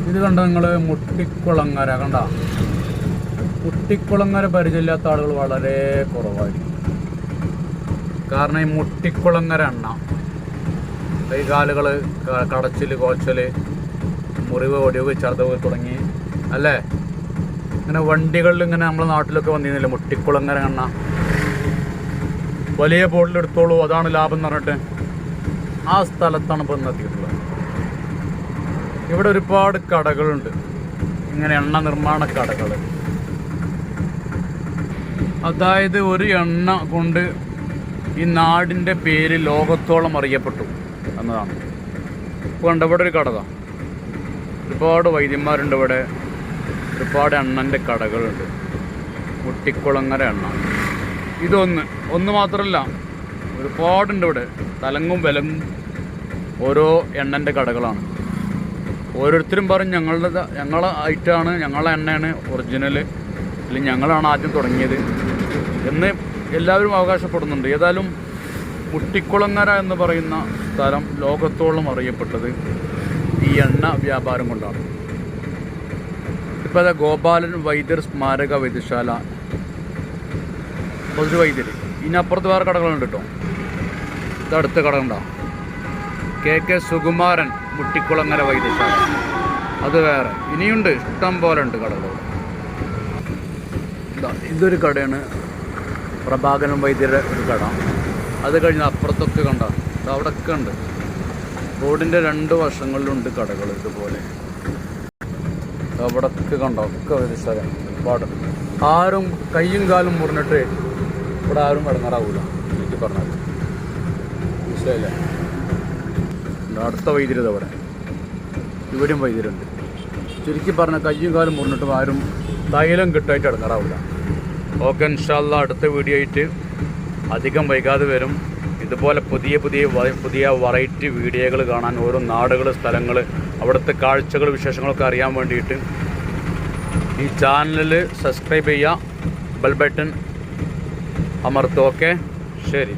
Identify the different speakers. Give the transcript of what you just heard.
Speaker 1: ഇത് കണ്ട നിങ്ങൾ മുട്ടിക്കുളങ്ങര കണ്ട. മുട്ടിക്കുളങ്ങര പരിചയമില്ലാത്ത ആളുകൾ വളരെ കുറവായിരിക്കും. കാരണം ഈ മുട്ടിക്കുളങ്ങര എണ്ണ കൈകാലുകൾ കടച്ചിൽ കോച്ചൽ മുറിവ് ഒടിവ് ചതവ് തുടങ്ങി അല്ലേ, ഇങ്ങനെ വണ്ടികളിൽ ഇങ്ങനെ നമ്മുടെ നാട്ടിലൊക്കെ വന്നിരുന്നില്ല മുട്ടിക്കുളങ്ങര എണ്ണ. വലിയ ബോട്ടിലെടുത്തോളൂ അതാണ് ലാഭം എന്ന് പറഞ്ഞിട്ട് ആ സ്ഥലത്താണ് ഇപ്പോൾ എത്തിയിട്ടുള്ളത്. ഇവിടെ ഒരുപാട് കടകളുണ്ട്, ഇങ്ങനെ എണ്ണ നിർമ്മാണ കടകൾ. അതായത് ഒരു എണ്ണ കൊണ്ട് ഈ നാടിൻ്റെ പേര് ലോകത്തോളം അറിയപ്പെട്ടു എന്നതാണ്. ഇപ്പോൾ കണ്ട ഇവിടെ ഒരു കടത, ഒരുപാട് വൈദ്യന്മാരുണ്ട് ഇവിടെ, ഒരുപാട് എണ്ണൻ്റെ കടകളുണ്ട്. മുട്ടിക്കുളങ്ങര എണ്ണ ഇതൊന്ന് മാത്രമല്ല, ഒരുപാടുണ്ട് ഇവിടെ. തലങ്ങും വിലങ്ങും ഓരോ എണ്ണൻ്റെ കടകളാണ്. ഓരോരുത്തരും പറയും ഞങ്ങളെ ഐറ്റാണ്, ഞങ്ങളെ എണ്ണയാണ് ഒറിജിനൽ, അല്ലെങ്കിൽ ഞങ്ങളാണ് ആദ്യം തുടങ്ങിയത് എന്ന് എല്ലാവരും അവകാശപ്പെടുന്നുണ്ട്. ഏതായാലും മുട്ടിക്കുളങ്ങര എന്ന് പറയുന്ന സ്ഥലം ലോകത്തോളം അറിയപ്പെട്ടത് ഈ എണ്ണ വ്യാപാരം കൊണ്ടാണ്. ഇപ്പോൾ അതെ ഗോപാലൻ വൈദ്യർ സ്മാരക വൈദ്യശാല, ഒരു വൈദ്യർ. ഇതിനപ്പുറത്ത് വേറെ കടകളുണ്ട് കേട്ടോ. ഇതടുത്ത കട ഉണ്ടോ, കെ സുകുമാരൻ മുട്ടിക്കുളങ്ങര വൈദ്യശാല, അത് വേറെ. ഇനിയുണ്ട്, ഇഷ്ടം പോലെ ഉണ്ട് കടകൾ. ഇതൊരു കടയാണ്, പ്രഭാകരൻ വൈദ്യരുടെ ഒരു കട. അത് കഴിഞ്ഞ് അപ്പുറത്തൊക്കെ കണ്ട അവിടെയൊക്കെ ഉണ്ട്. റോഡിൻ്റെ രണ്ട് വശങ്ങളിലുണ്ട് കടകൾ ഇതുപോലെ. അവിടെയൊക്കെ കണ്ടോ, ഒക്കെ വൈദ്യശാല ഒരുപാട്. ആരും കയ്യും കാലും മുറിഞ്ഞിട്ട് ഇവിടെ ആരും ഇടങ്ങാറാവില്ല എനിക്ക് പറഞ്ഞാൽ, മനസ്സിലായില്ലേ. അടുത്ത വൈദ്യുതി അവിടെ, ഇവിടെയും വൈദ്യുരുണ്ട്. ചുരുക്കി പറഞ്ഞ കയ്യും കാലും മുറിഞ്ഞിട്ടും ആരും തൈലം കിട്ടായിട്ട് ഇടങ്ങാറാവില്ല. ഓക്കെ, ഇൻഷാ അല്ലാഹ് അടുത്ത വീഡിയോ ആയിട്ട് അധികം വൈകാതെ വരും. ഇതുപോലെ പുതിയ വെറൈറ്റി വീഡിയോകൾ കാണാൻ, ഓരോ നാടുകൾ, സ്ഥലങ്ങൾ, അവിടുത്തെ കാഴ്ചകൾ, വിശേഷങ്ങളൊക്കെ അറിയാൻ വേണ്ടിയിട്ട് ഈ ചാനൽ സബ്സ്ക്രൈബ് ചെയ്യുക, ബെൽ ബട്ടൺ അമർത്തുക. ഓക്കെ, ശരി.